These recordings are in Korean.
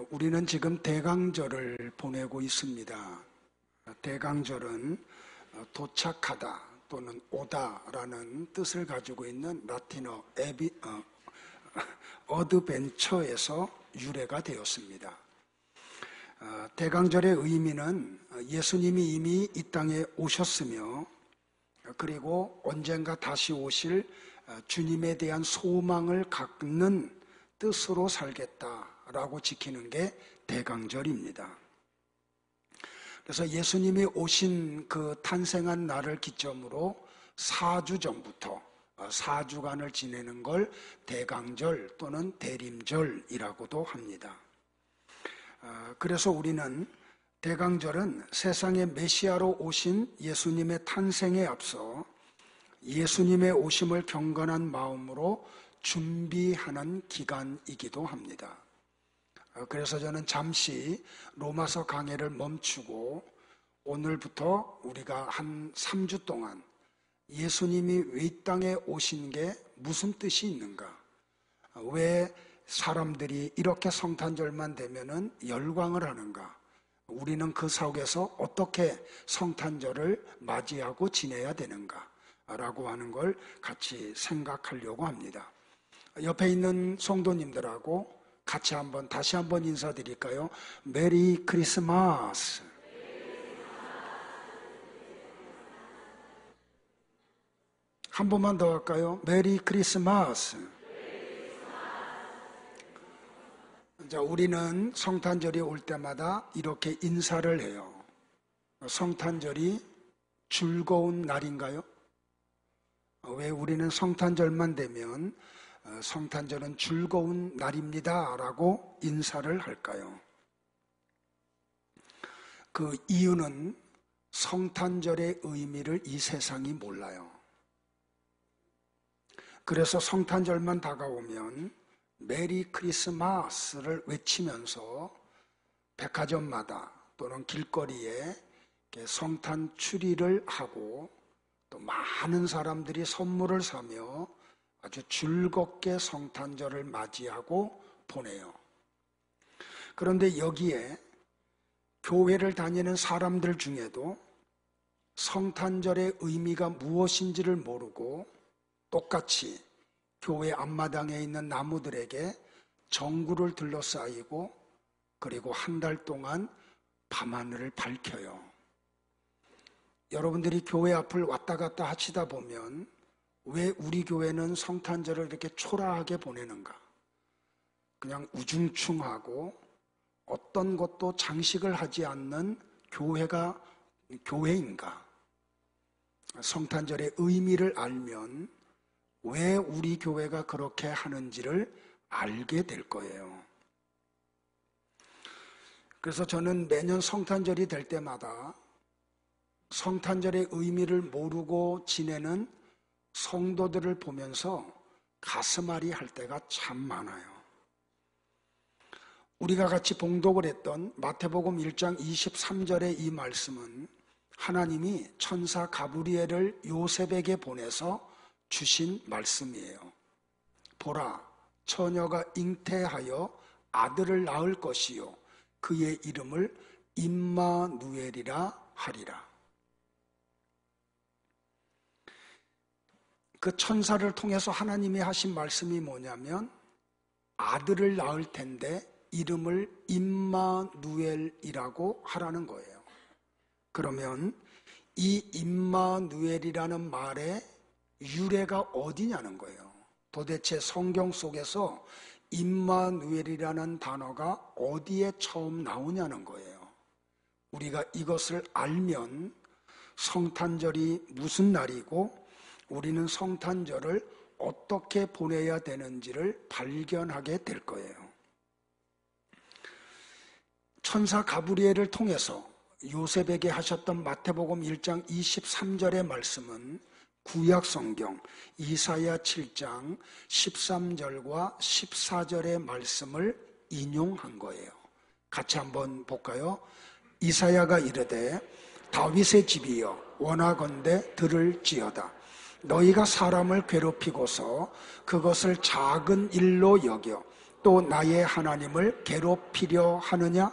우리는 지금 대강절을 보내고 있습니다. 대강절은 도착하다 또는 오다라는 뜻을 가지고 있는 라틴어 어드벤처에서 유래가 되었습니다. 대강절의 의미는 예수님이 이미 이 땅에 오셨으며 그리고 언젠가 다시 오실 주님에 대한 소망을 갖는 뜻으로 살겠다라고 지키는 게 대강절입니다. 그래서 예수님이 오신 그 탄생한 날을 기점으로 4주 전부터 4주간을 지내는 걸 대강절 또는 대림절이라고도 합니다. 그래서 우리는 대강절은 세상에 메시아로 오신 예수님의 탄생에 앞서 예수님의 오심을 경건한 마음으로 준비하는 기간이기도 합니다. 그래서 저는 잠시 로마서 강해를 멈추고 오늘부터 우리가 한 3주 동안 예수님이 이 땅에 오신 게 무슨 뜻이 있는가? 왜 사람들이 이렇게 성탄절만 되면은 열광을 하는가? 우리는 그 속에서 어떻게 성탄절을 맞이하고 지내야 되는가? 라고 하는 걸 같이 생각하려고 합니다. 옆에 있는 성도님들하고 같이 다시 한번 인사드릴까요? 메리 크리스마스. 한 번만 더 할까요? 메리 크리스마스. 자, 우리는 성탄절이 올 때마다 이렇게 인사를 해요. 성탄절이 즐거운 날인가요? 왜 우리는 성탄절만 되면 성탄절은 즐거운 날입니다 라고 인사를 할까요? 그 이유는 성탄절의 의미를 이 세상이 몰라요. 그래서 성탄절만 다가오면 메리 크리스마스를 외치면서 백화점마다 또는 길거리에 성탄 추리를 하고 또 많은 사람들이 선물을 사며 아주 즐겁게 성탄절을 맞이하고 보내요. 그런데 여기에 교회를 다니는 사람들 중에도 성탄절의 의미가 무엇인지를 모르고 똑같이 교회 앞마당에 있는 나무들에게 전구를 둘러싸이고 그리고 한 달 동안 밤하늘을 밝혀요. 여러분들이 교회 앞을 왔다 갔다 하시다 보면 왜 우리 교회는 성탄절을 이렇게 초라하게 보내는가? 그냥 우중충하고 어떤 것도 장식을 하지 않는 교회가 교회인가? 성탄절의 의미를 알면 왜 우리 교회가 그렇게 하는지를 알게 될 거예요. 그래서 저는 매년 성탄절이 될 때마다 성탄절의 의미를 모르고 지내는 성도들을 보면서 가슴앓이 할 때가 참 많아요. 우리가 같이 봉독을 했던 마태복음 1장 23절의 이 말씀은 하나님이 천사 가브리엘을 요셉에게 보내서 주신 말씀이에요. 보라, 처녀가 잉태하여 아들을 낳을 것이요 그의 이름을 임마누엘이라 하리라. 그 천사를 통해서 하나님이 하신 말씀이 뭐냐면 아들을 낳을 텐데 이름을 임마누엘이라고 하라는 거예요. 그러면 이 임마누엘이라는 말의 유래가 어디냐는 거예요. 도대체 성경 속에서 임마누엘이라는 단어가 어디에 처음 나오냐는 거예요. 우리가 이것을 알면 성탄절이 무슨 날이고 우리는 성탄절을 어떻게 보내야 되는지를 발견하게 될 거예요. 천사 가브리엘을 통해서 요셉에게 하셨던 마태복음 1장 23절의 말씀은 구약 성경 이사야 7장 13절과 14절의 말씀을 인용한 거예요. 같이 한번 볼까요? 이사야가 이르되 다윗의 집이여 원하건대 들을지어다. 너희가 사람을 괴롭히고서 그것을 작은 일로 여겨 또 나의 하나님을 괴롭히려 하느냐?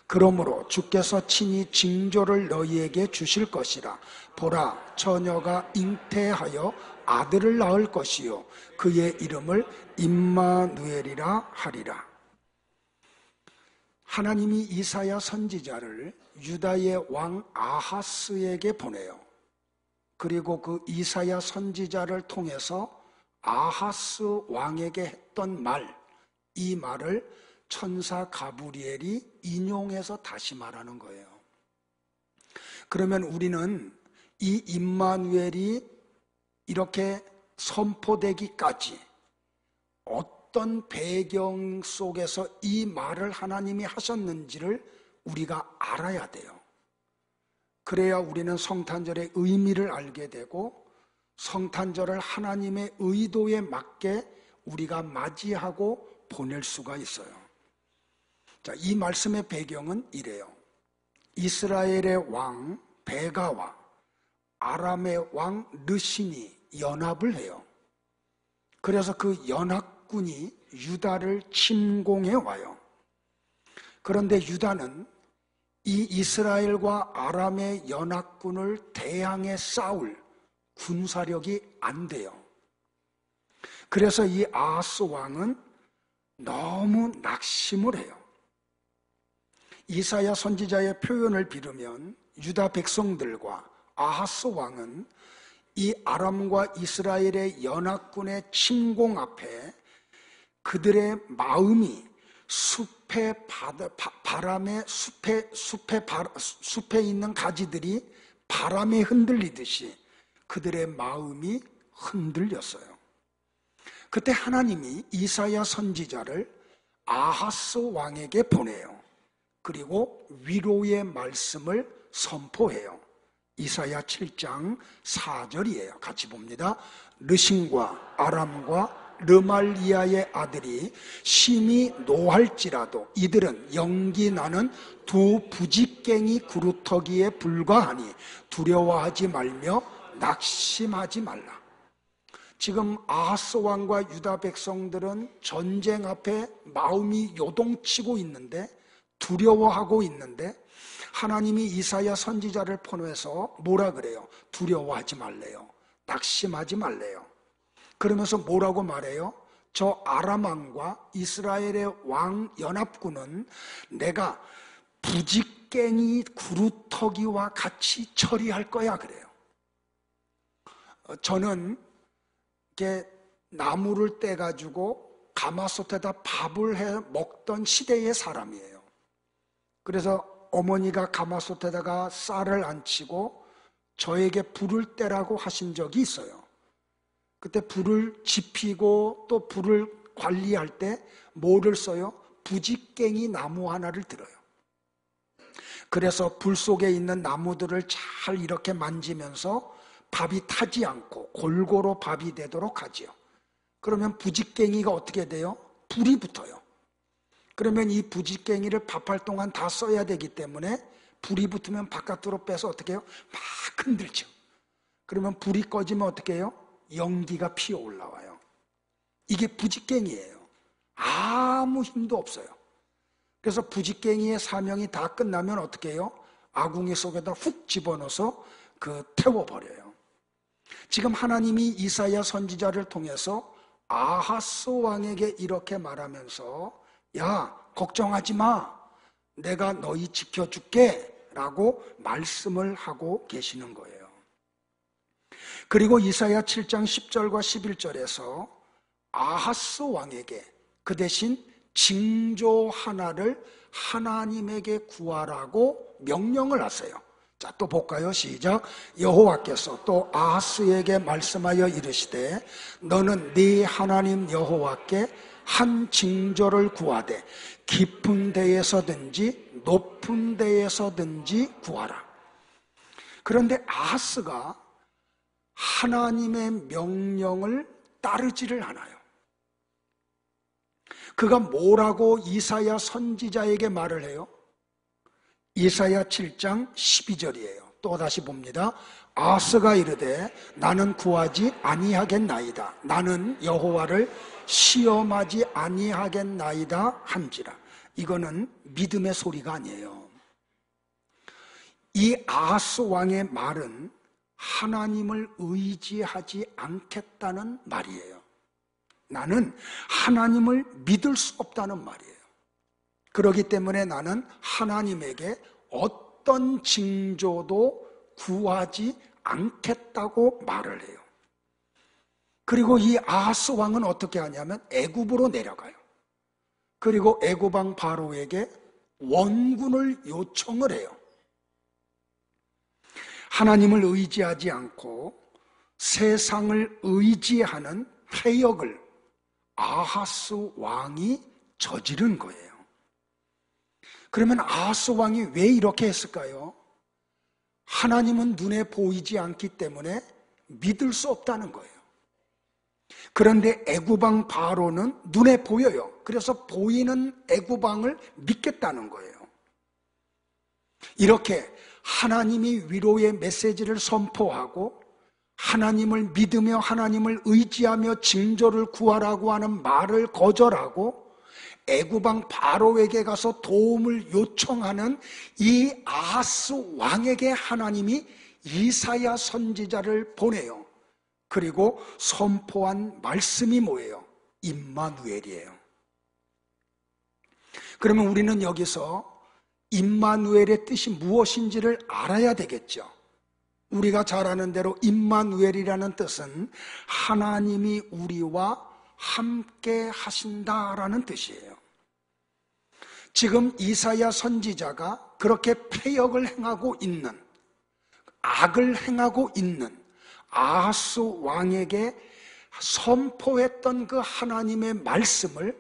그러므로 주께서 친히 징조를 너희에게 주실 것이라. 보라, 처녀가 잉태하여 아들을 낳을 것이요 그의 이름을 임마누엘이라 하리라. 하나님이 이사야 선지자를 유다의 왕 아하스에게 보내요. 그리고 그 이사야 선지자를 통해서 아하스 왕에게 했던 말, 이 말을 천사 가브리엘이 인용해서 다시 말하는 거예요. 그러면 우리는 이 임마누엘이 이렇게 선포되기까지 어떤 배경 속에서 이 말을 하나님이 하셨는지를 우리가 알아야 돼요. 그래야 우리는 성탄절의 의미를 알게 되고 성탄절을 하나님의 의도에 맞게 우리가 맞이하고 보낼 수가 있어요. 자, 이 말씀의 배경은 이래요. 이스라엘의 왕 베가와 아람의 왕 르신이 연합을 해요. 그래서 그 연합군이 유다를 침공해 와요. 그런데 유다는 이 이스라엘과 아람의 연합군을 대항해 싸울 군사력이 안 돼요. 그래서 이 아하스 왕은 너무 낙심을 해요. 이사야 선지자의 표현을 빌으면 유다 백성들과 아하스 왕은 이 아람과 이스라엘의 연합군의 침공 앞에 그들의 마음이 숲에 있는 가지들이 바람에 흔들리듯이 그들의 마음이 흔들렸어요. 그때 하나님이 이사야 선지자를 아하스 왕에게 보내요. 그리고 위로의 말씀을 선포해요. 이사야 7장 4절이에요. 같이 봅니다. 르신과 아람과 르말리아의 아들이 심히 노할지라도 이들은 연기 나는 두 부직갱이 구루터기에 불과하니 두려워하지 말며 낙심하지 말라. 지금 아하스 왕과 유다 백성들은 전쟁 앞에 마음이 요동치고 있는데, 두려워하고 있는데, 하나님이 이사야 선지자를 보내서 뭐라 그래요? 두려워하지 말래요. 낙심하지 말래요. 그러면서 뭐라고 말해요? 저 아람 왕과 이스라엘의 왕 연합군은 내가 부직갱이 구루터기와 같이 처리할 거야 그래요. 저는 이렇게 나무를 떼가지고 가마솥에다 밥을 해 먹던 시대의 사람이에요. 그래서 어머니가 가마솥에다가 쌀을 안치고 저에게 불을 떼라고 하신 적이 있어요. 그때 불을 지피고 또 불을 관리할 때 뭐를 써요? 부직갱이 나무 하나를 들어요. 그래서 불 속에 있는 나무들을 잘 이렇게 만지면서 밥이 타지 않고 골고루 밥이 되도록 하지요. 그러면 부직갱이가 어떻게 돼요? 불이 붙어요. 그러면 이 부직갱이를 밥할 동안 다 써야 되기 때문에 불이 붙으면 바깥으로 빼서 어떻게 해요? 막 흔들죠. 그러면 불이 꺼지면 어떻게 해요? 연기가 피어 올라와요. 이게 부직갱이에요. 아무 힘도 없어요. 그래서 부직갱이의 사명이 다 끝나면 어떻게 해요? 아궁이 속에다 훅 집어넣어서 태워버려요. 지금 하나님이 이사야 선지자를 통해서 아하스 왕에게 이렇게 말하면서 야, 걱정하지 마. 내가 너희 지켜줄게 라고 말씀을 하고 계시는 거예요. 그리고 이사야 7장 10절과 11절에서 아하스 왕에게 그 대신 징조 하나를 하나님에게 구하라고 명령을 하세요. 자, 또 볼까요? 시작. 여호와께서 또 아하스에게 말씀하여 이르시되 너는 네 하나님 여호와께 한 징조를 구하되 깊은 데에서든지 높은 데에서든지 구하라. 그런데 아하스가 하나님의 명령을 따르지를 않아요. 그가 뭐라고 이사야 선지자에게 말을 해요? 이사야 7장 12절이에요. 또 다시 봅니다. 아하스가 이르되 나는 구하지 아니하겠나이다. 나는 여호와를 시험하지 아니하겠나이다 한지라. 이거는 믿음의 소리가 아니에요. 이 아하스 왕의 말은 하나님을 의지하지 않겠다는 말이에요. 나는 하나님을 믿을 수 없다는 말이에요. 그렇기 때문에 나는 하나님에게 어떤 징조도 구하지 않겠다고 말을 해요. 그리고 이 아하스 왕은 어떻게 하냐면 애굽으로 내려가요. 그리고 애굽 왕 바로에게 원군을 요청을 해요. 하나님을 의지하지 않고 세상을 의지하는 패역을 아하스 왕이 저지른 거예요. 그러면 아하스 왕이 왜 이렇게 했을까요? 하나님은 눈에 보이지 않기 때문에 믿을 수 없다는 거예요. 그런데 애굽 왕 바로는 눈에 보여요. 그래서 보이는 애굽 왕을 믿겠다는 거예요. 이렇게 하나님이 위로의 메시지를 선포하고 하나님을 믿으며 하나님을 의지하며 징조를 구하라고 하는 말을 거절하고 애굽 왕 바로에게 가서 도움을 요청하는 이 아하스 왕에게 하나님이 이사야 선지자를 보내요. 그리고 선포한 말씀이 뭐예요? 임마누엘이에요. 그러면 우리는 여기서 임마누엘의 뜻이 무엇인지를 알아야 되겠죠. 우리가 잘 아는 대로 임마누엘이라는 뜻은 하나님이 우리와 함께 하신다라는 뜻이에요. 지금 이사야 선지자가 그렇게 패역을 행하고 있는, 악을 행하고 있는 아하스 왕에게 선포했던 그 하나님의 말씀을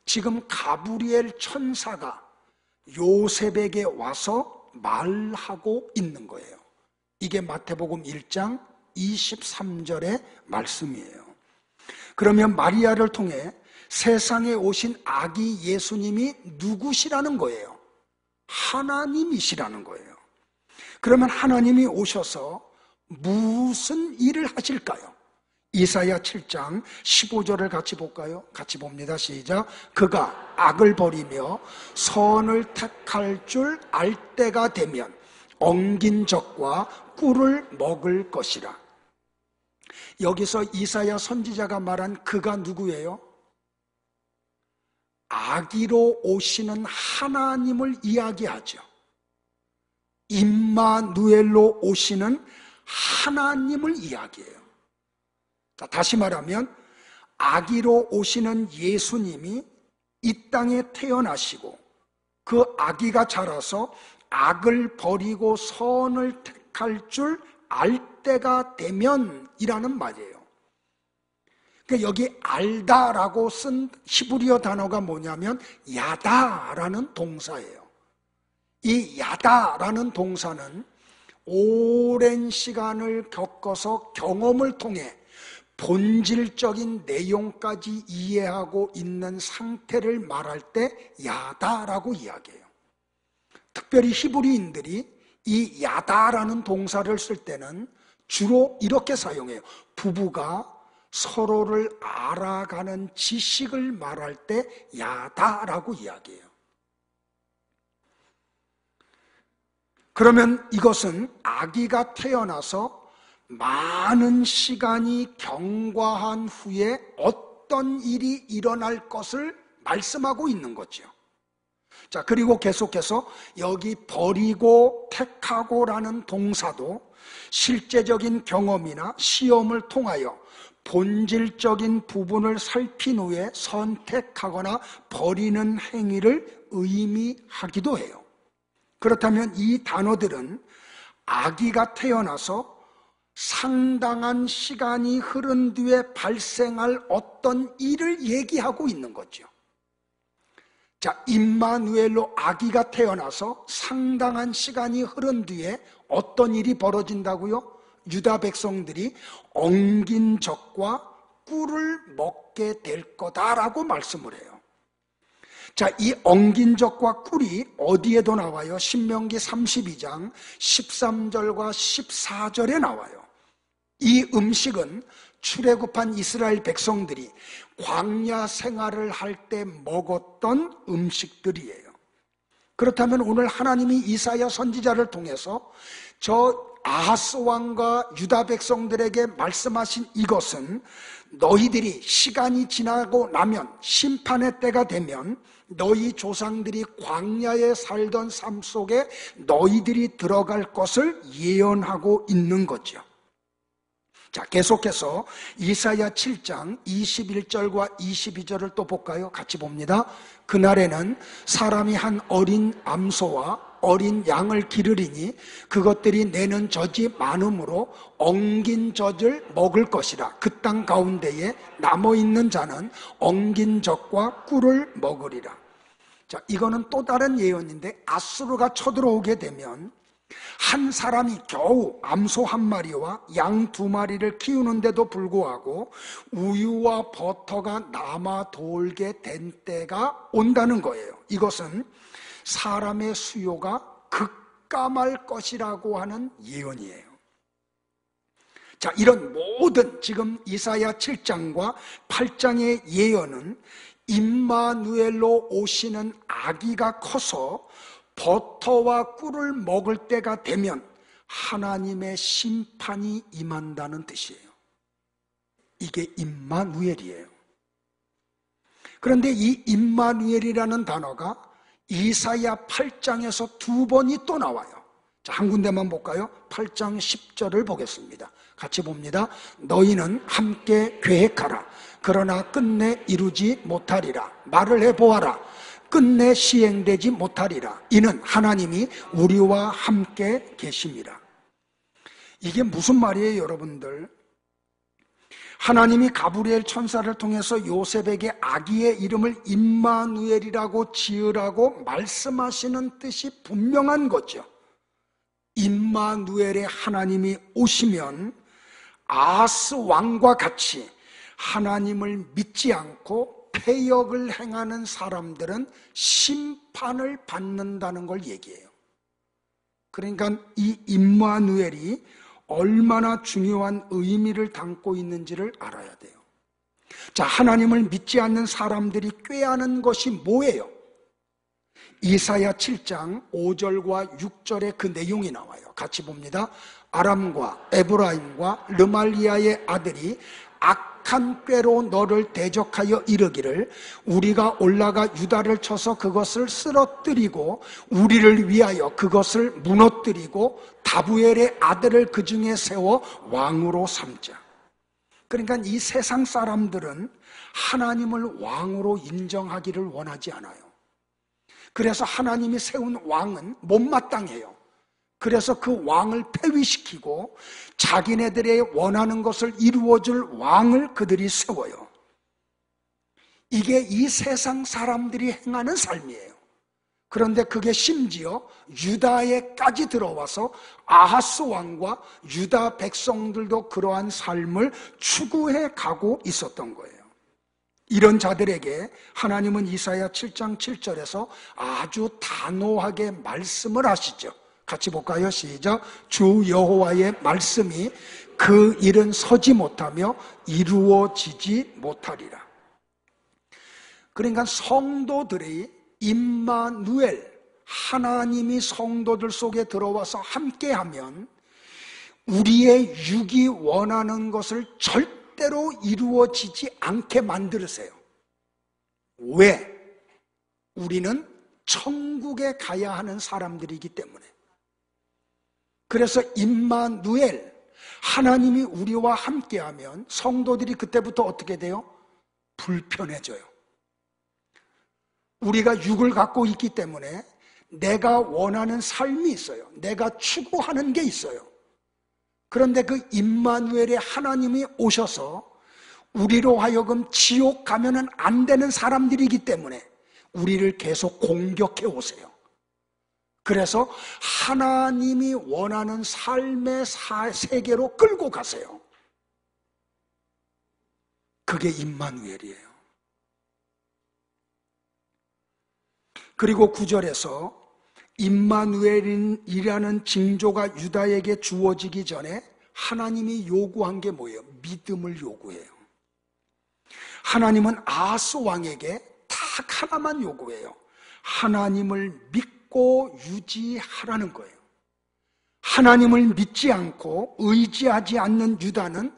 지금 가브리엘 천사가 요셉에게 와서 말하고 있는 거예요. 이게 마태복음 1장 23절의 말씀이에요. 그러면 마리아를 통해 세상에 오신 아기 예수님이 누구시라는 거예요? 하나님이시라는 거예요. 그러면 하나님이 오셔서 무슨 일을 하실까요? 이사야 7장 15절을 같이 볼까요? 같이 봅니다. 시작. 그가 악을 버리며 선을 택할 줄 알 때가 되면 엉긴 적과 꿀을 먹을 것이라. 여기서 이사야 선지자가 말한 그가 누구예요? 아기로 오시는 하나님을 이야기하죠. 임마누엘로 오시는 하나님을 이야기해요. 자, 다시 말하면 아기로 오시는 예수님이 이 땅에 태어나시고 그 아기가 자라서 악을 버리고 선을 택할 줄 알 때가 되면 이라는 말이에요. 그러니까 여기 알다라고 쓴 히브리어 단어가 뭐냐면 야다라는 동사예요. 이 야다라는 동사는 오랜 시간을 겪어서 경험을 통해 본질적인 내용까지 이해하고 있는 상태를 말할 때 야다라고 이야기해요. 특별히 히브리인들이 이 야다라는 동사를 쓸 때는 주로 이렇게 사용해요. 부부가 서로를 알아가는 지식을 말할 때 야다라고 이야기해요. 그러면 이것은 아기가 태어나서 많은 시간이 경과한 후에 어떤 일이 일어날 것을 말씀하고 있는 거죠. 자, 그리고 계속해서 여기 버리고 택하고라는 동사도 실제적인 경험이나 시험을 통하여 본질적인 부분을 살핀 후에 선택하거나 버리는 행위를 의미하기도 해요. 그렇다면 이 단어들은 아기가 태어나서 상당한 시간이 흐른 뒤에 발생할 어떤 일을 얘기하고 있는 거죠. 자, 임마누엘로 아기가 태어나서 상당한 시간이 흐른 뒤에 어떤 일이 벌어진다고요? 유다 백성들이 엉긴 적과 꿀을 먹게 될 거다라고 말씀을 해요. 자, 이 엉긴 젖과 꿀이 어디에도 나와요? 신명기 32장 13절과 14절에 나와요. 이 음식은 출애굽한 이스라엘 백성들이 광야 생활을 할 때 먹었던 음식들이에요. 그렇다면 오늘 하나님이 이사야 선지자를 통해서 저 아하스 왕과 유다 백성들에게 말씀하신 이것은 너희들이 시간이 지나고 나면 심판의 때가 되면 너희 조상들이 광야에 살던 삶 속에 너희들이 들어갈 것을 예언하고 있는 거죠. 자, 계속해서 이사야 7장 21절과 22절을 또 볼까요? 같이 봅니다. 그날에는 사람이 한 어린 암소와 어린 양을 기르리니 그것들이 내는 젖이 많으므로 엉긴 젖을 먹을 것이라. 그 땅 가운데에 남아있는 자는 엉긴 젖과 꿀을 먹으리라. 자, 이거는 또 다른 예언인데, 아수르가 쳐들어오게 되면 한 사람이 겨우 암소 한 마리와 양 두 마리를 키우는데도 불구하고 우유와 버터가 남아 돌게 된 때가 온다는 거예요. 이것은 사람의 수요가 급감할 것이라고 하는 예언이에요. 자, 이런 모든 지금 이사야 7장과 8장의 예언은 임마누엘로 오시는 아기가 커서 버터와 꿀을 먹을 때가 되면 하나님의 심판이 임한다는 뜻이에요. 이게 임마누엘이에요. 그런데 이 임마누엘이라는 단어가 이사야 8장에서 두 번이 또 나와요. 자, 한 군데만 볼까요? 8장 10절을 보겠습니다. 같이 봅니다. 너희는 함께 계획하라. 그러나 끝내 이루지 못하리라. 말을 해보아라. 끝내 시행되지 못하리라. 이는 하나님이 우리와 함께 계심이라. 이게 무슨 말이에요, 여러분들? 하나님이 가브리엘 천사를 통해서 요셉에게 아기의 이름을 임마누엘이라고 지으라고 말씀하시는 뜻이 분명한 거죠. 임마누엘의 하나님이 오시면 아하스 왕과 같이 하나님을 믿지 않고 패역을 행하는 사람들은 심판을 받는다는 걸 얘기해요. 그러니까 이 임마누엘이 얼마나 중요한 의미를 담고 있는지를 알아야 돼요. 자, 하나님을 믿지 않는 사람들이 꾀하는 것이 뭐예요? 이사야 7장 5절과 6절에 그 내용이 나와요. 같이 봅니다. 아람과 에브라임과 르말리아의 아들이 악한 꾀로 너를 대적하여 이르기를 우리가 올라가 유다를 쳐서 그것을 쓰러뜨리고 우리를 위하여 그것을 무너뜨리고 다부엘의 아들을 그 중에 세워 왕으로 삼자. 그러니까 이 세상 사람들은 하나님을 왕으로 인정하기를 원하지 않아요. 그래서 하나님이 세운 왕은 못마땅해요. 그래서 그 왕을 폐위시키고 자기네들의 원하는 것을 이루어줄 왕을 그들이 세워요. 이게 이 세상 사람들이 행하는 삶이에요. 그런데 그게 심지어 유다에까지 들어와서 아하스 왕과 유다 백성들도 그러한 삶을 추구해 가고 있었던 거예요. 이런 자들에게 하나님은 이사야 7장 7절에서 아주 단호하게 말씀을 하시죠. 같이 볼까요? 시작. 주 여호와의 말씀이 그 일은 서지 못하며 이루어지지 못하리라. 그러니까 성도들이 임마누엘, 하나님이 성도들 속에 들어와서 함께하면 우리의 육이 원하는 것을 절대로 이루어지지 않게 만들으세요. 왜? 우리는 천국에 가야 하는 사람들이기 때문에. 그래서 임마누엘, 하나님이 우리와 함께하면 성도들이 그때부터 어떻게 돼요? 불편해져요. 우리가 육을 갖고 있기 때문에 내가 원하는 삶이 있어요. 내가 추구하는 게 있어요. 그런데 그 임마누엘의 하나님이 오셔서 우리로 하여금 지옥 가면은 안 되는 사람들이기 때문에 우리를 계속 공격해 오세요. 그래서 하나님이 원하는 삶의 세계로 끌고 가세요. 그게 임마누엘이에요. 그리고 9절에서 임마누엘이라는 징조가 유다에게 주어지기 전에 하나님이 요구한 게 뭐예요? 믿음을 요구해요. 하나님은 아하스 왕에게 딱 하나만 요구해요. 하나님을 믿고 유지하라는 거예요. 하나님을 믿지 않고 의지하지 않는 유다는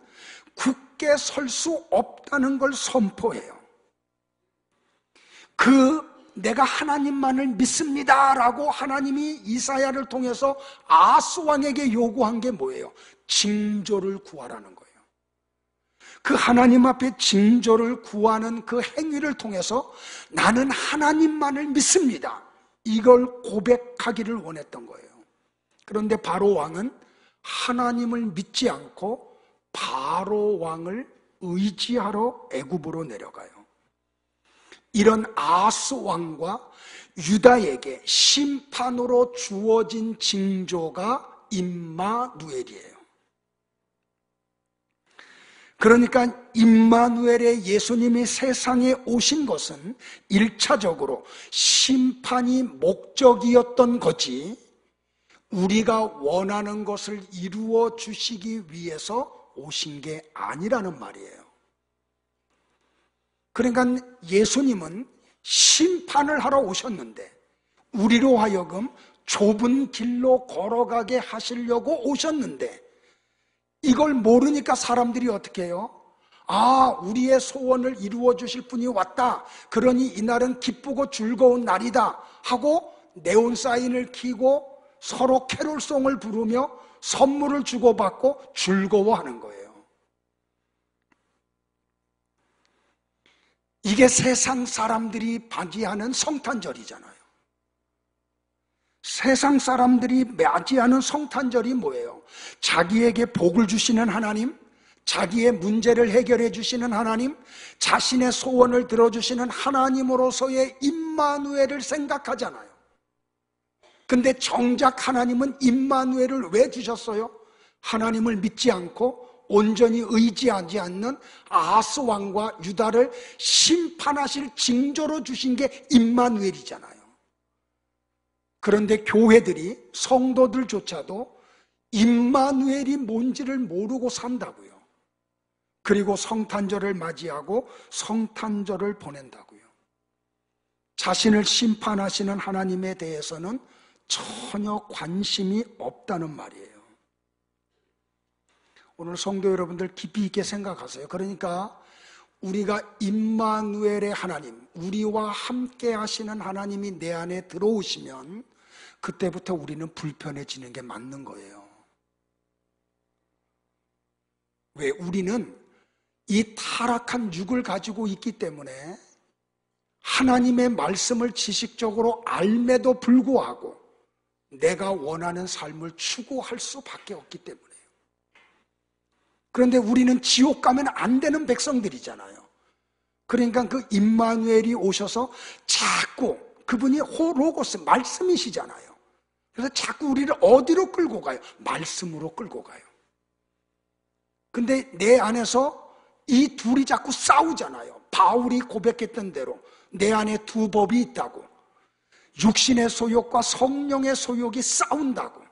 굳게 설 수 없다는 걸 선포해요. 내가 하나님만을 믿습니다라고 하나님이 이사야를 통해서 아하스 왕에게 요구한 게 뭐예요? 징조를 구하라는 거예요. 그 하나님 앞에 징조를 구하는 그 행위를 통해서 나는 하나님만을 믿습니다, 이걸 고백하기를 원했던 거예요. 그런데 바로 왕은 하나님을 믿지 않고 바로 왕을 의지하러 애굽으로 내려가요. 이런 아하스 왕과 유다에게 심판으로 주어진 징조가 임마누엘이에요. 그러니까 임마누엘의 예수님이 세상에 오신 것은 1차적으로 심판이 목적이었던 거지, 우리가 원하는 것을 이루어 주시기 위해서 오신 게 아니라는 말이에요. 그러니까 예수님은 심판을 하러 오셨는데 우리로 하여금 좁은 길로 걸어가게 하시려고 오셨는데, 이걸 모르니까 사람들이 어떻게 해요? 우리의 소원을 이루어 주실 분이 왔다, 그러니 이날은 기쁘고 즐거운 날이다 하고 네온사인을 켜고 서로 캐롤송을 부르며 선물을 주고받고 즐거워하는 거예요. 이게 세상 사람들이 맞이하는 성탄절이잖아요. 세상 사람들이 맞이하는 성탄절이 뭐예요? 자기에게 복을 주시는 하나님, 자기의 문제를 해결해 주시는 하나님, 자신의 소원을 들어주시는 하나님으로서의 임마누엘을 생각하잖아요. 근데 정작 하나님은 임마누엘을 왜 주셨어요? 하나님을 믿지 않고 온전히 의지하지 않는 아하스 왕과 유다를 심판하실 징조로 주신 게 임마누엘이잖아요. 그런데 교회들이, 성도들조차도 임마누엘이 뭔지를 모르고 산다고요. 그리고 성탄절을 맞이하고 성탄절을 보낸다고요. 자신을 심판하시는 하나님에 대해서는 전혀 관심이 없다는 말이에요. 오늘 성도 여러분들 깊이 있게 생각하세요. 그러니까 우리가 임마누엘의 하나님, 우리와 함께 하시는 하나님이 내 안에 들어오시면 그때부터 우리는 불편해지는 게 맞는 거예요. 왜? 우리는 이 타락한 육을 가지고 있기 때문에 하나님의 말씀을 지식적으로 알매도 불구하고 내가 원하는 삶을 추구할 수밖에 없기 때문에요. 그런데 우리는 지옥 가면 안 되는 백성들이잖아요. 그러니까 그 임마누엘이 오셔서 자꾸, 그분이 호로고스, 말씀이시잖아요. 그래서 자꾸 우리를 어디로 끌고 가요? 말씀으로 끌고 가요. 근데 내 안에서 이 둘이 자꾸 싸우잖아요. 바울이 고백했던 대로 내 안에 두 법이 있다고. 육신의 소욕과 성령의 소욕이 싸운다고.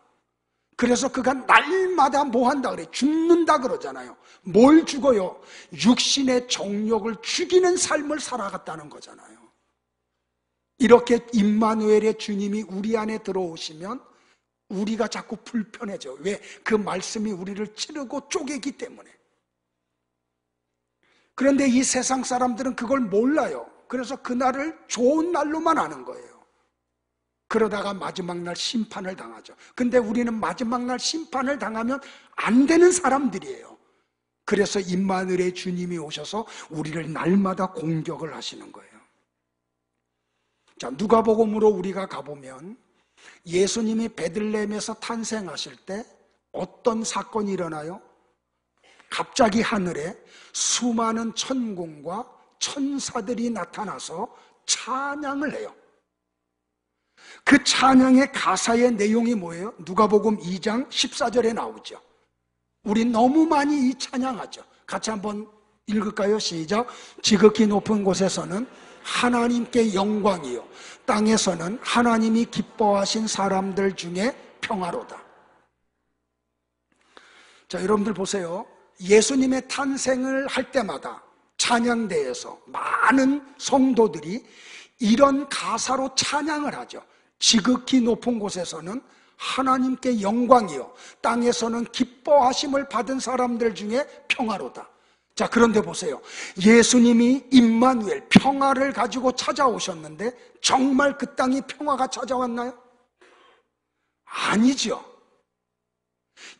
그래서 그가 날마다 뭐 한다 그래? 죽는다 그러잖아요. 뭘 죽어요? 육신의 정욕을 죽이는 삶을 살아갔다는 거잖아요. 이렇게 임마누엘의 주님이 우리 안에 들어오시면 우리가 자꾸 불편해져. 왜? 그 말씀이 우리를 찌르고 쪼개기 때문에. 그런데 이 세상 사람들은 그걸 몰라요. 그래서 그날을 좋은 날로만 아는 거예요. 그러다가 마지막 날 심판을 당하죠. 근데 우리는 마지막 날 심판을 당하면 안 되는 사람들이에요. 그래서 임마누엘의 주님이 오셔서 우리를 날마다 공격을 하시는 거예요. 자, 누가복음으로 우리가 가보면 예수님이 베들레헴에서 탄생하실 때 어떤 사건이 일어나요? 갑자기 하늘에 수많은 천군과 천사들이 나타나서 찬양을 해요. 그 찬양의 가사의 내용이 뭐예요? 누가복음 2장 14절에 나오죠. 우리 너무 많이 이 찬양하죠. 같이 한번 읽을까요? 시작. 지극히 높은 곳에서는 하나님께 영광이요 땅에서는 하나님이 기뻐하신 사람들 중에 평화로다. 자, 여러분들 보세요. 예수님의 탄생을 할 때마다 찬양대에서 많은 성도들이 이런 가사로 찬양을 하죠. 지극히 높은 곳에서는 하나님께 영광이요 땅에서는 기뻐하심을 받은 사람들 중에 평화로다. 자, 그런데 보세요. 예수님이 임마누엘 평화를 가지고 찾아오셨는데 정말 그 땅이 평화가 찾아왔나요? 아니죠.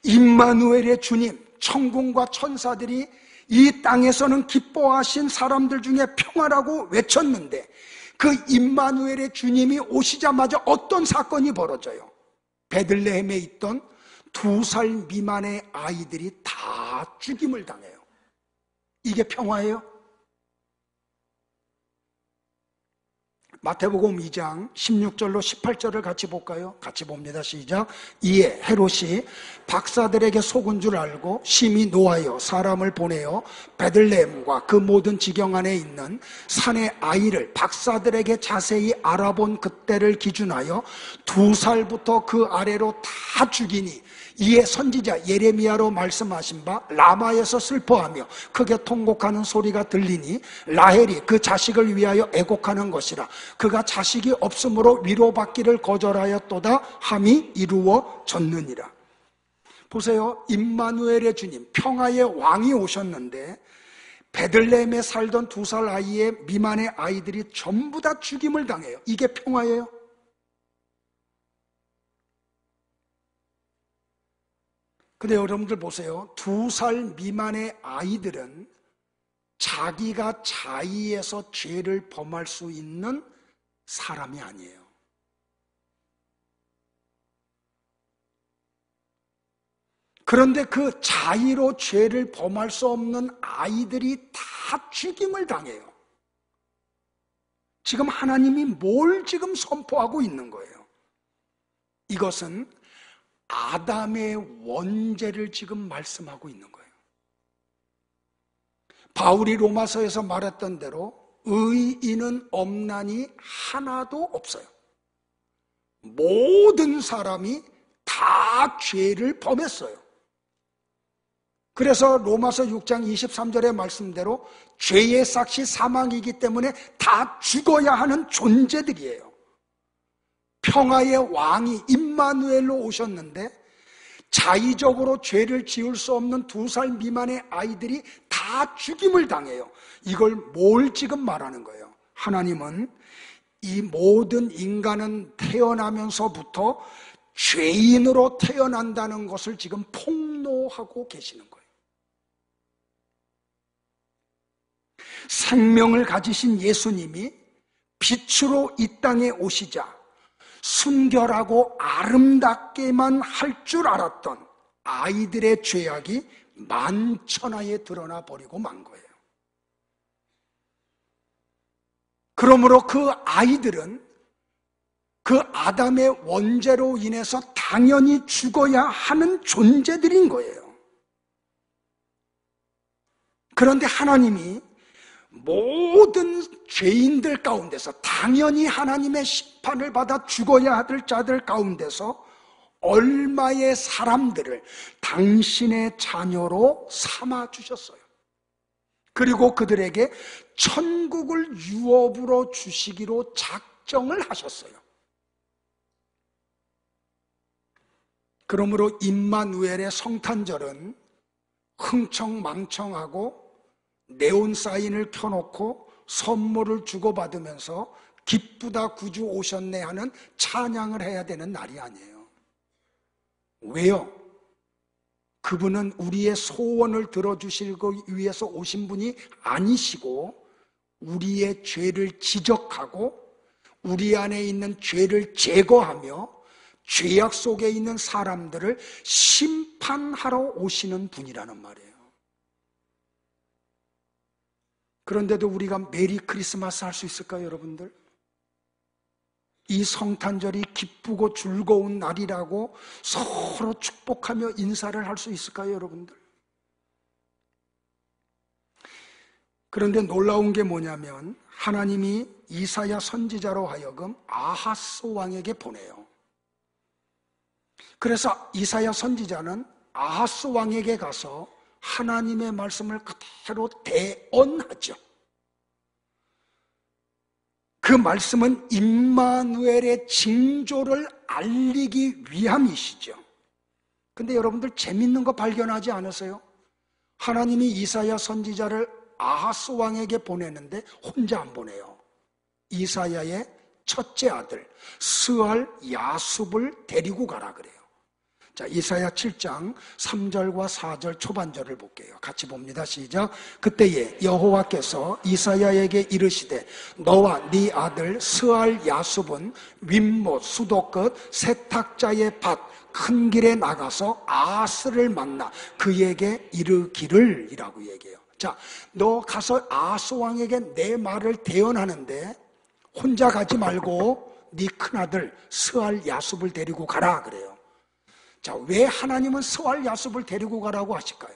임마누엘의 주님, 천군과 천사들이 이 땅에서는 기뻐하신 사람들 중에 평화라고 외쳤는데 그 임마누엘의 주님이 오시자마자 어떤 사건이 벌어져요? 베들레헴에 있던 2살 미만의 아이들이 다 죽임을 당해요. 이게 평화예요? 마태복음 2장 16절로 18절을 같이 볼까요? 같이 봅니다. 시작. 이에 헤롯이 박사들에게 속은 줄 알고 심히 노하여 사람을 보내어 베들레헴과 그 모든 지경 안에 있는 산의 아이를 박사들에게 자세히 알아본 그때를 기준하여 2살부터 그 아래로 다 죽이니 이에 선지자 예레미야로 말씀하신 바 라마에서 슬퍼하며 크게 통곡하는 소리가 들리니 라헬이 그 자식을 위하여 애곡하는 것이라. 그가 자식이 없으므로 위로받기를 거절하였도다 함이 이루어졌느니라. 보세요. 임마누엘의 주님, 평화의 왕이 오셨는데 베들레헴에 살던 2살 아이의 미만의 아이들이 전부 다 죽임을 당해요. 이게 평화예요? 근데 여러분들 보세요. 2살 미만의 아이들은 자기가 자의해서 죄를 범할 수 있는 사람이 아니에요. 그런데 그 자의로 죄를 범할 수 없는 아이들이 다 죽임을 당해요. 지금 하나님이 뭘 지금 선포하고 있는 거예요? 이것은 아담의 원죄를 지금 말씀하고 있는 거예요. 바울이 로마서에서 말했던 대로 의인은 없나니 하나도 없어요. 모든 사람이 다 죄를 범했어요. 그래서 로마서 6장 23절의 말씀대로 죄의 삭시 사망이기 때문에 다 죽어야 하는 존재들이에요. 평화의 왕이 임마누엘로 오셨는데 자의적으로 죄를 지을 수 없는 2살 미만의 아이들이 다 죽임을 당해요. 이걸 뭘 지금 말하는 거예요? 하나님은 이 모든 인간은 태어나면서부터 죄인으로 태어난다는 것을 지금 폭로하고 계시는 거예요. 생명을 가지신 예수님이 빛으로 이 땅에 오시자 순결하고 아름답게만 할 줄 알았던 아이들의 죄악이 만천하에 드러나 버리고 만 거예요. 그러므로 그 아이들은 그 아담의 원죄로 인해서 당연히 죽어야 하는 존재들인 거예요. 그런데 하나님이 모든 죄인들 가운데서 당연히 하나님의 심판을 받아 죽어야 할 자들 가운데서 얼마의 사람들을 당신의 자녀로 삼아주셨어요. 그리고 그들에게 천국을 유업으로 주시기로 작정을 하셨어요. 그러므로 임마누엘의 성탄절은 흥청망청하고 네온사인을 켜놓고 선물을 주고받으면서 기쁘다 구주 오셨네 하는 찬양을 해야 되는 날이 아니에요. 왜요? 그분은 우리의 소원을 들어주시기 위해서 오신 분이 아니시고 우리의 죄를 지적하고 우리 안에 있는 죄를 제거하며 죄악 속에 있는 사람들을 심판하러 오시는 분이라는 말이에요. 그런데도 우리가 메리 크리스마스 할 수 있을까요, 여러분들? 이 성탄절이 기쁘고 즐거운 날이라고 서로 축복하며 인사를 할 수 있을까요, 여러분들? 그런데 놀라운 게 뭐냐면 하나님이 이사야 선지자로 하여금 아하스 왕에게 보내요. 그래서 이사야 선지자는 아하스 왕에게 가서 하나님의 말씀을 그대로 대언하죠. 그 말씀은 임마누엘의 징조를 알리기 위함이시죠. 근데 여러분들 재밌는 거 발견하지 않으세요? 하나님이 이사야 선지자를 아하스 왕에게 보내는데 혼자 안 보내요. 이사야의 첫째 아들 스알 야숲을 데리고 가라 그래요. 자, 이사야 7장 3절과 4절 초반절을 볼게요. 같이 봅니다. 시작. 그때에 여호와께서 이사야에게 이르시되 너와 네 아들 스알 야숲은 윗못 수도 끝 세탁자의 밭 큰 길에 나가서 아하스를 만나 그에게 이르기를 이라고 얘기해요. 자, 너 가서 아하스 왕에게 내 말을 대언하는데 혼자 가지 말고 네 큰아들 스알 야숲을 데리고 가라 그래요. 자, 왜 하나님은 스알 야숲을 데리고 가라고 하실까요?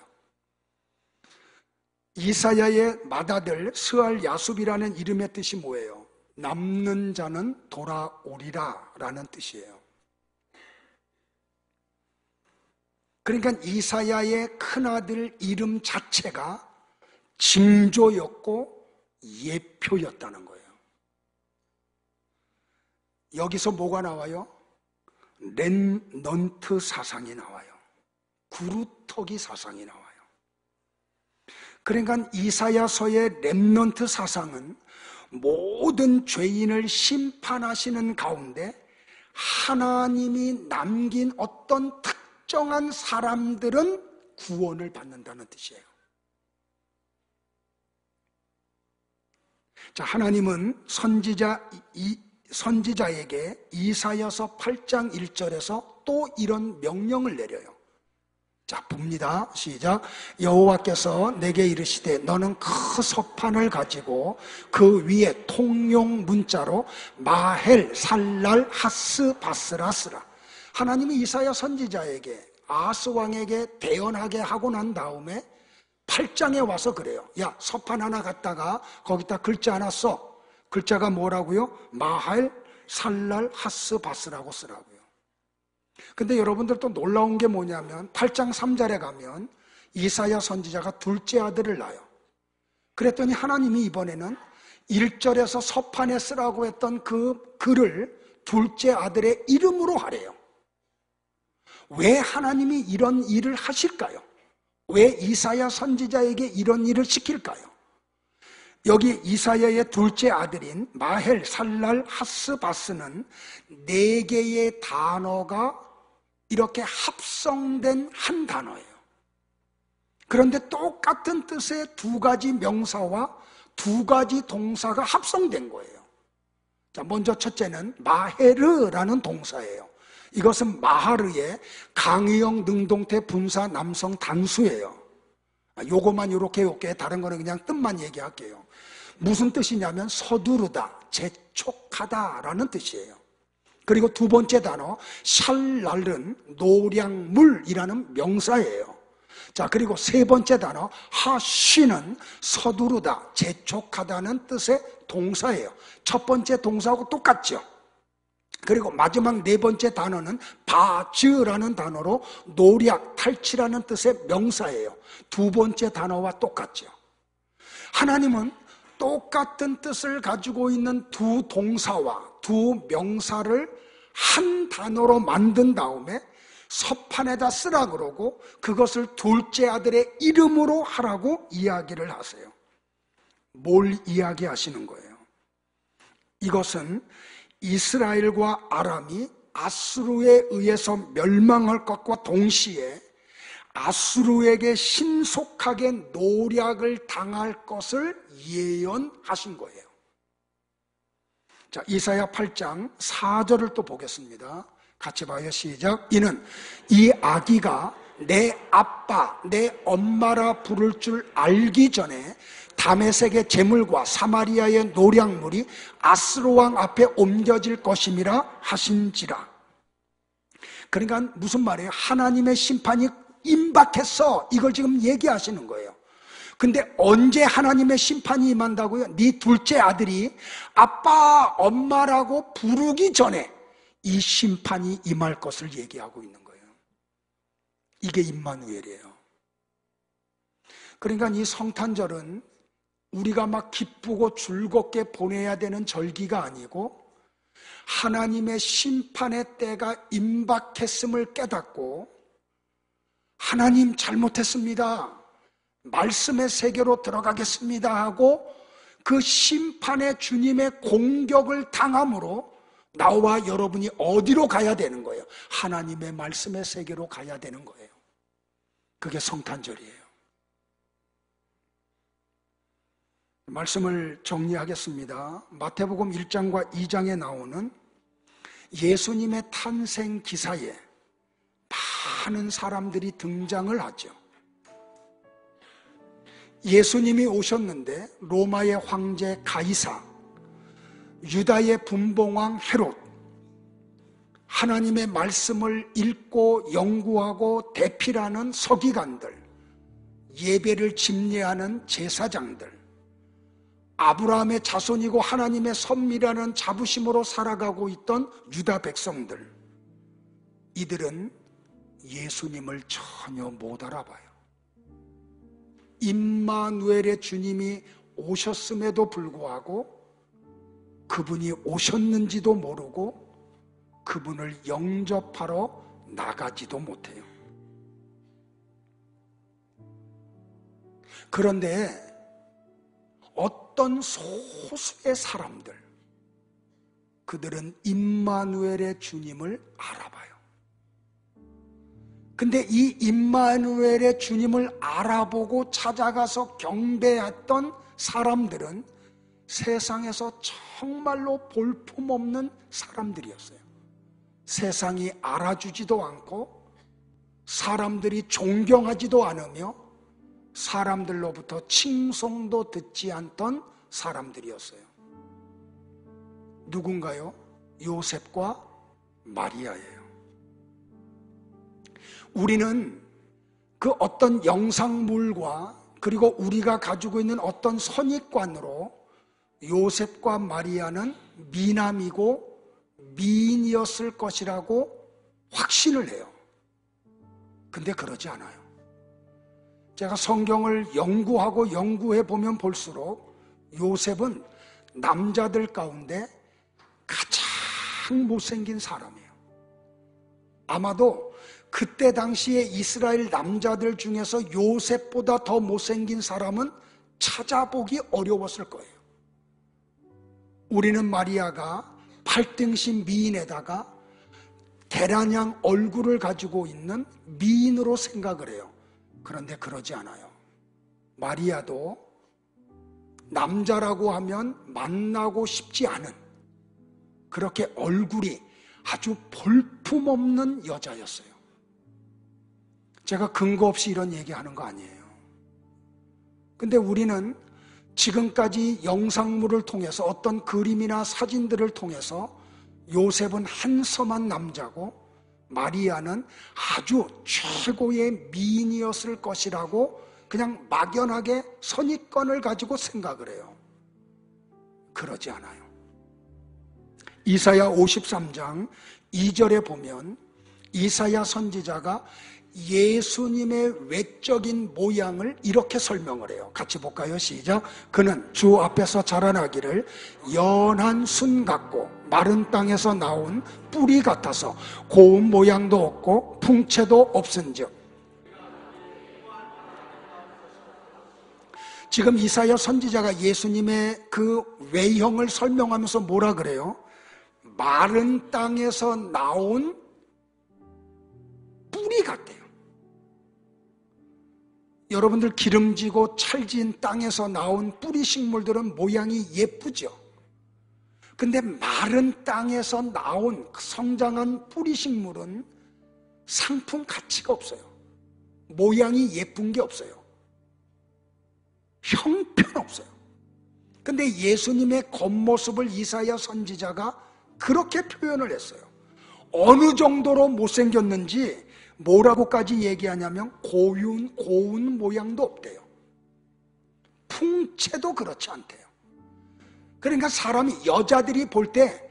이사야의 맏아들 스알 야숲이라는 이름의 뜻이 뭐예요? 남는 자는 돌아오리라 라는 뜻이에요. 그러니까 이사야의 큰아들 이름 자체가 징조였고 예표였다는 거예요. 여기서 뭐가 나와요? 렘넌트 사상이 나와요. 구루터기 사상이 나와요. 그러니까 이사야서의 렘넌트 사상은 모든 죄인을 심판하시는 가운데 하나님이 남긴 어떤 특정한 사람들은 구원을 받는다는 뜻이에요. 자, 하나님은 선지자에게 이사야서 8장 1절에서 또 이런 명령을 내려요. 자, 봅니다. 시작. 여호와께서 내게 이르시되 너는 그 서판을 가지고 그 위에 통용 문자로 마헬 살랄 하스 바스라 쓰라. 하나님이 이사야 선지자에게 아하스 왕에게 대언하게 하고 난 다음에 8장에 와서 그래요. 야, 서판 하나 갖다가 거기다 글자 하나 써. 글자가 뭐라고요? 마할 살랄 하스 바스라고 쓰라고요. 근데 여러분들 또 놀라운 게 뭐냐면 8장 3절에 가면 이사야 선지자가 둘째 아들을 낳아요. 그랬더니 하나님이 이번에는 1절에서 서판에 쓰라고 했던 그 글을 둘째 아들의 이름으로 하래요. 왜 하나님이 이런 일을 하실까요? 왜 이사야 선지자에게 이런 일을 시킬까요? 여기 이사야의 둘째 아들인 마헬 살랄 하스 바스는 4개의 단어가 이렇게 합성된 한 단어예요. 그런데 똑같은 뜻의 2가지 명사와 2가지 동사가 합성된 거예요. 자, 먼저 첫째는 마헤르라는 동사예요. 이것은 마하르의 강의형 능동태 분사 남성 단수예요. 요거만 요렇게 다른 거는 그냥 뜻만 얘기할게요. 무슨 뜻이냐면 서두르다, 재촉하다라는 뜻이에요. 그리고 2번째 단어 샬랄은 노량물이라는 명사예요. 자, 그리고 3번째 단어 하쉬는 서두르다, 재촉하다는 뜻의 동사예요. 첫 번째 동사하고 똑같죠. 그리고 마지막 4번째 단어는 바즈라는 단어로 노략, 탈취라는 뜻의 명사예요. 2번째 단어와 똑같죠. 하나님은 똑같은 뜻을 가지고 있는 2 동사와 2 명사를 한 단어로 만든 다음에 서판에다 쓰라 그러고 그것을 둘째 아들의 이름으로 하라고 이야기를 하세요. 뭘 이야기하시는 거예요? 이것은 이스라엘과 아람이 아수르에 의해서 멸망할 것과 동시에 아수르에게 신속하게 노략을 당할 것을 예언하신 거예요. 자, 이사야 8장 4절을 또 보겠습니다. 같이 봐요. 시작. 이는 이 아기가 내 아빠, 내 엄마라 부를 줄 알기 전에 다메섹의 제물과 사마리아의 노략물이 아스루 왕 앞에 옮겨질 것임이라 하신지라. 그러니까 무슨 말이에요? 하나님의 심판이 임박했어. 이걸 지금 얘기하시는 거예요. 근데 언제 하나님의 심판이 임한다고요? 네 둘째 아들이 아빠, 엄마라고 부르기 전에 이 심판이 임할 것을 얘기하고 있는 거예요. 이게 임마누엘이에요. 그러니까 이 성탄절은 우리가 막 기쁘고 즐겁게 보내야 되는 절기가 아니고 하나님의 심판의 때가 임박했음을 깨닫고 하나님 잘못했습니다. 말씀의 세계로 들어가겠습니다 하고 그 심판의 주님의 공격을 당함으로 나와 여러분이 어디로 가야 되는 거예요? 하나님의 말씀의 세계로 가야 되는 거예요. 그게 성탄절이에요. 말씀을 정리하겠습니다. 마태복음 1장과 2장에 나오는 예수님의 탄생 기사에 많은 사람들이 등장을 하죠. 예수님이 오셨는데 로마의 황제 가이사, 유다의 분봉왕 헤롯, 하나님의 말씀을 읽고 연구하고 대필하는 서기관들, 예배를 집례하는 제사장들, 아브라함의 자손이고 하나님의 선미라는 자부심으로 살아가고 있던 유다 백성들, 이들은 예수님을 전혀 못 알아봐요. 임마누엘의 주님이 오셨음에도 불구하고 그분이 오셨는지도 모르고 그분을 영접하러 나가지도 못해요. 그런데 어떤 소수의 사람들, 그들은 임마누엘의 주님을 알아봐요. 근데 이 임마누엘의 주님을 알아보고 찾아가서 경배했던 사람들은 세상에서 정말로 볼품없는 사람들이었어요. 세상이 알아주지도 않고 사람들이 존경하지도 않으며 사람들로부터 칭송도 듣지 않던 사람들이었어요. 누군가요? 요셉과 마리아예요. 우리는 그 어떤 영상물과 그리고 우리가 가지고 있는 어떤 선입관으로 요셉과 마리아는 미남이고 미인이었을 것이라고 확신을 해요. 근데 그러지 않아요. 제가 성경을 연구해 보면 볼수록 요셉은 남자들 가운데 가장 못생긴 사람이에요. 아마도 그때 당시에 이스라엘 남자들 중에서 요셉보다 더 못생긴 사람은 찾아보기 어려웠을 거예요. 우리는 마리아가 팔등신 미인에다가 계란양 얼굴을 가지고 있는 미인으로 생각을 해요. 그런데 그러지 않아요. 마리아도 남자라고 하면 만나고 싶지 않은 그렇게 얼굴이 아주 볼품없는 여자였어요. 제가 근거 없이 이런 얘기하는 거 아니에요. 근데 우리는 지금까지 영상물을 통해서 어떤 그림이나 사진들을 통해서 요셉은 한섬한 남자고 마리아는 아주 최고의 미인이었을 것이라고 그냥 막연하게 선입견을 가지고 생각을 해요. 그러지 않아요. 이사야 53장 2절에 보면 이사야 선지자가 예수님의 외적인 모양을 이렇게 설명을 해요. 같이 볼까요? 시작. 그는 주 앞에서 자라나기를 연한 순 같고 마른 땅에서 나온 뿌리 같아서 고운 모양도 없고 풍채도 없은즉. 지금 이사야 선지자가 예수님의 그 외형을 설명하면서 뭐라 그래요? 마른 땅에서 나온 뿌리 같대요. 여러분들 기름지고 찰진 땅에서 나온 뿌리 식물들은 모양이 예쁘죠. 근데 마른 땅에서 나온 성장한 뿌리 식물은 상품 가치가 없어요. 모양이 예쁜 게 없어요. 형편없어요. 근데 예수님의 겉모습을 이사야 선지자가 그렇게 표현을 했어요. 어느 정도로 못생겼는지 뭐라고까지 얘기하냐면 고운 모양도 없대요. 풍채도 그렇지 않대요. 그러니까 사람이, 여자들이 볼 때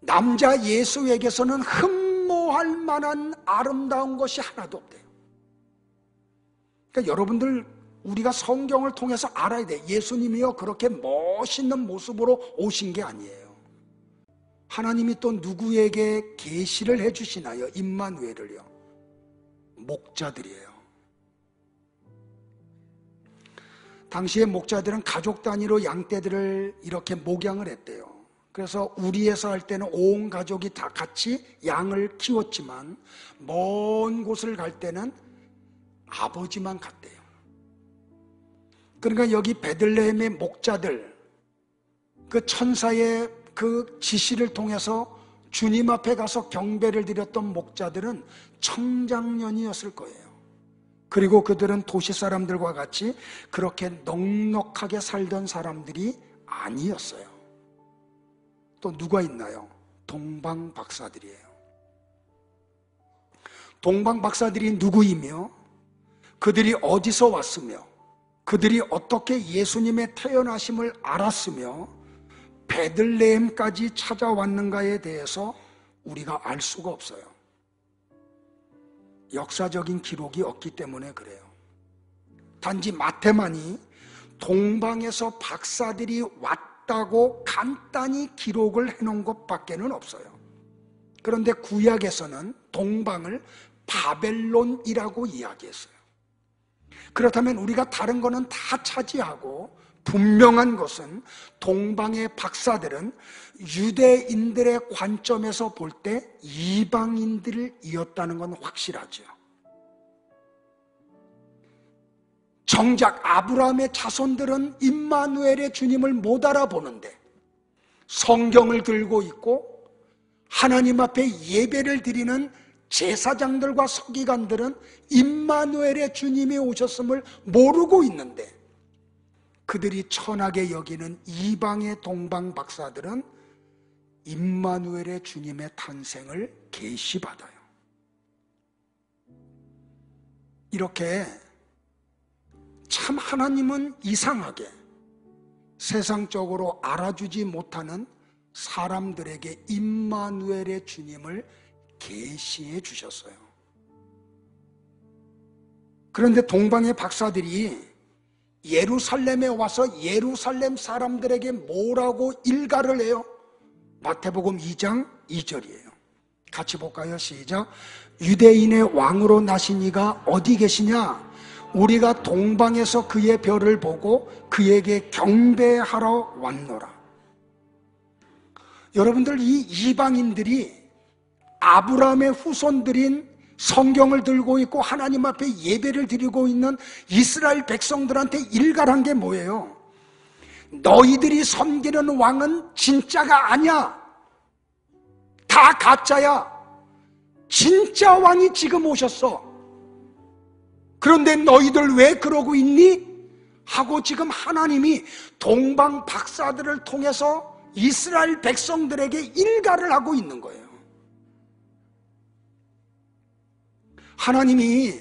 남자 예수에게서는 흠모할 만한 아름다운 것이 하나도 없대요. 그러니까 여러분들, 우리가 성경을 통해서 알아야 돼. 예수님이요 그렇게 멋있는 모습으로 오신 게 아니에요. 하나님이 또 누구에게 계시를 해주시나요? 임마누엘을요. 목자들이에요. 당시의 목자들은 가족 단위로 양떼들을 이렇게 목양을 했대요. 그래서 우리에서 할 때는 온 가족이 다 같이 양을 키웠지만 먼 곳을 갈 때는 아버지만 갔대요. 그러니까 여기 베들레헴의 목자들, 그 천사의 그 지시를 통해서 주님 앞에 가서 경배를 드렸던 목자들은 청장년이었을 거예요. 그리고 그들은 도시 사람들과 같이 그렇게 넉넉하게 살던 사람들이 아니었어요. 또 누가 있나요? 동방 박사들이에요. 동방 박사들이 누구이며 그들이 어디서 왔으며 그들이 어떻게 예수님의 태어나심을 알았으며 베들레헴까지 찾아왔는가에 대해서 우리가 알 수가 없어요. 역사적인 기록이 없기 때문에 그래요. 단지 마태만이 동방에서 박사들이 왔다고 간단히 기록을 해놓은 것밖에는 없어요. 그런데 구약에서는 동방을 바벨론이라고 이야기했어요. 그렇다면 우리가 다른 거는 다 차지하고 분명한 것은 동방의 박사들은 유대인들의 관점에서 볼 때 이방인들이었다는 건 확실하죠. 정작 아브라함의 자손들은 임마누엘의 주님을 못 알아보는데 성경을 들고 있고 하나님 앞에 예배를 드리는 제사장들과 서기관들은 임마누엘의 주님이 오셨음을 모르고 있는데 그들이 천하게 여기는 이방의 동방 박사들은 임마누엘의 주님의 탄생을 계시받아요. 이렇게 참 하나님은 이상하게 세상적으로 알아주지 못하는 사람들에게 임마누엘의 주님을 계시해 주셨어요. 그런데 동방의 박사들이 예루살렘에 와서 예루살렘 사람들에게 뭐라고 일가를 해요? 마태복음 2장 2절이에요. 같이 볼까요? 시작. 유대인의 왕으로 나신 이가 어디 계시냐? 우리가 동방에서 그의 별을 보고 그에게 경배하러 왔노라. 여러분들, 이 이방인들이 아브라함의 후손들인 성경을 들고 있고 하나님 앞에 예배를 드리고 있는 이스라엘 백성들한테 일갈한 게 뭐예요? 너희들이 섬기는 왕은 진짜가 아니야. 다 가짜야. 진짜 왕이 지금 오셨어. 그런데 너희들 왜 그러고 있니? 하고 지금 하나님이 동방 박사들을 통해서 이스라엘 백성들에게 일갈을 하고 있는 거예요. 하나님이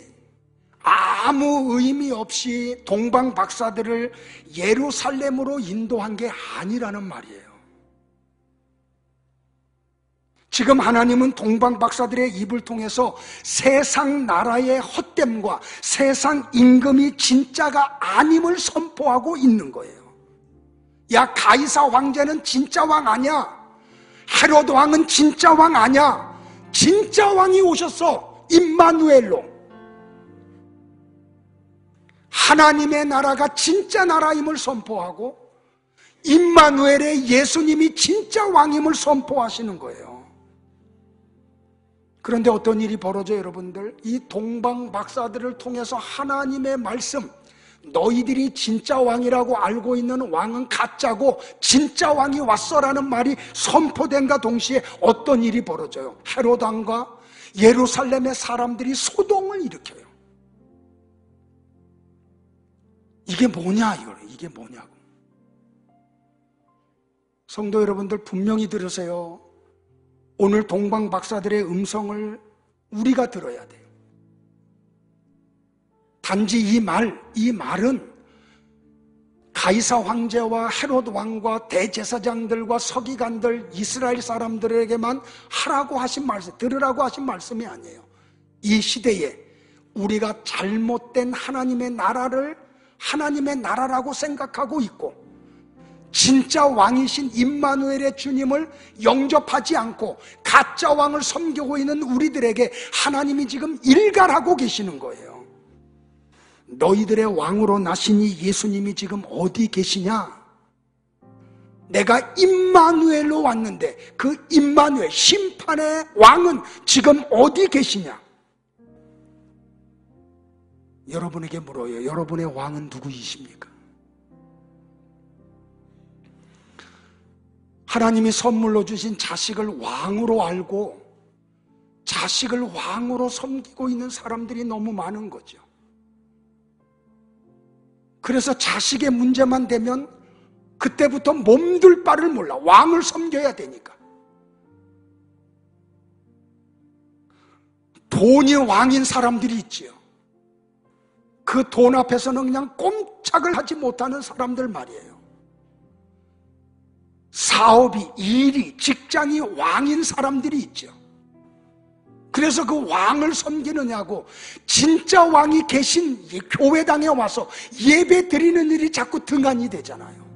아무 의미 없이 동방 박사들을 예루살렘으로 인도한 게 아니라는 말이에요. 지금 하나님은 동방 박사들의 입을 통해서 세상 나라의 헛됨과 세상 임금이 진짜가 아님을 선포하고 있는 거예요. 야, 가이사 황제는 진짜 왕 아니야. 헤롯 왕은 진짜 왕 아니야. 진짜 왕이 오셨어. 임마누엘로. 하나님의 나라가 진짜 나라임을 선포하고 임마누엘의 예수님이 진짜 왕임을 선포하시는 거예요. 그런데 어떤 일이 벌어져요, 여러분들? 이 동방 박사들을 통해서 하나님의 말씀, 너희들이 진짜 왕이라고 알고 있는 왕은 가짜고 진짜 왕이 왔어라는 말이 선포된과 동시에 어떤 일이 벌어져요? 헤롯 왕과 예루살렘의 사람들이 소동을 일으켜요. 이게 뭐냐, 이게 뭐냐고. 성도 여러분들, 분명히 들으세요. 오늘 동방 박사들의 음성을 우리가 들어야 돼요. 단지 이 말은 가이사 황제와 헤롯 왕과 대제사장들과 서기관들, 이스라엘 사람들에게만 하라고 하신 말씀, 들으라고 하신 말씀이 아니에요. 이 시대에 우리가 잘못된 하나님의 나라를 하나님의 나라라고 생각하고 있고, 진짜 왕이신 임마누엘의 주님을 영접하지 않고 가짜 왕을 섬기고 있는 우리들에게 하나님이 지금 일갈하고 계시는 거예요. 너희들의 왕으로 나신 이 예수님이 지금 어디 계시냐? 내가 임마누엘로 왔는데 그 임마누엘, 심판의 왕은 지금 어디 계시냐? 여러분에게 물어요. 여러분의 왕은 누구이십니까? 하나님이 선물로 주신 자식을 왕으로 알고 자식을 왕으로 섬기고 있는 사람들이 너무 많은 거죠. 그래서 자식의 문제만 되면 그때부터 몸둘 바를 몰라. 왕을 섬겨야 되니까. 돈이 왕인 사람들이 있지요. 그 돈 앞에서는 그냥 꼼짝을 하지 못하는 사람들 말이에요. 사업이, 일이, 직장이 왕인 사람들이 있죠. 그래서 그 왕을 섬기느냐고 진짜 왕이 계신 교회당에 와서 예배 드리는 일이 자꾸 등한이 되잖아요.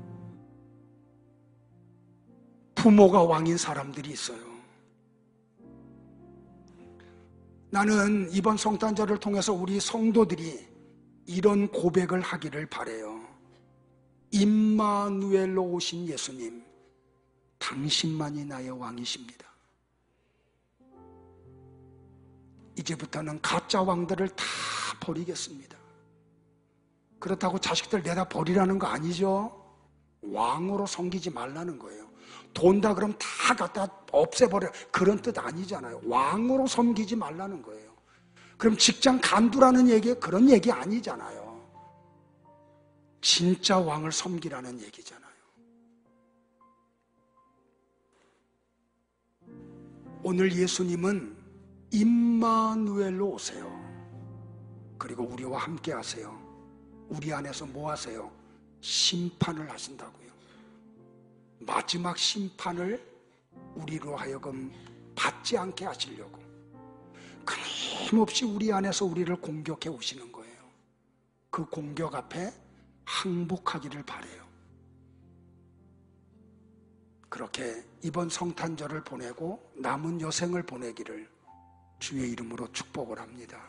부모가 왕인 사람들이 있어요. 나는 이번 성탄절을 통해서 우리 성도들이 이런 고백을 하기를 바라요. 임마누엘로 오신 예수님, 당신만이 나의 왕이십니다. 이제부터는 가짜 왕들을 다 버리겠습니다. 그렇다고 자식들 내다 버리라는 거 아니죠. 왕으로 섬기지 말라는 거예요. 돈 다 그럼 다 갖다 없애버려, 그런 뜻 아니잖아요. 왕으로 섬기지 말라는 거예요. 그럼 직장 간두라는 얘기, 그런 얘기 아니잖아요. 진짜 왕을 섬기라는 얘기잖아요. 오늘 예수님은 임마누엘로 오세요. 그리고 우리와 함께 하세요. 우리 안에서 뭐 하세요? 심판을 하신다고요. 마지막 심판을 우리로 하여금 받지 않게 하시려고 끊임없이 우리 안에서 우리를 공격해 오시는 거예요. 그 공격 앞에 항복하기를 바라요. 그렇게 이번 성탄절을 보내고 남은 여생을 보내기를 주의 이름으로 축복을 합니다.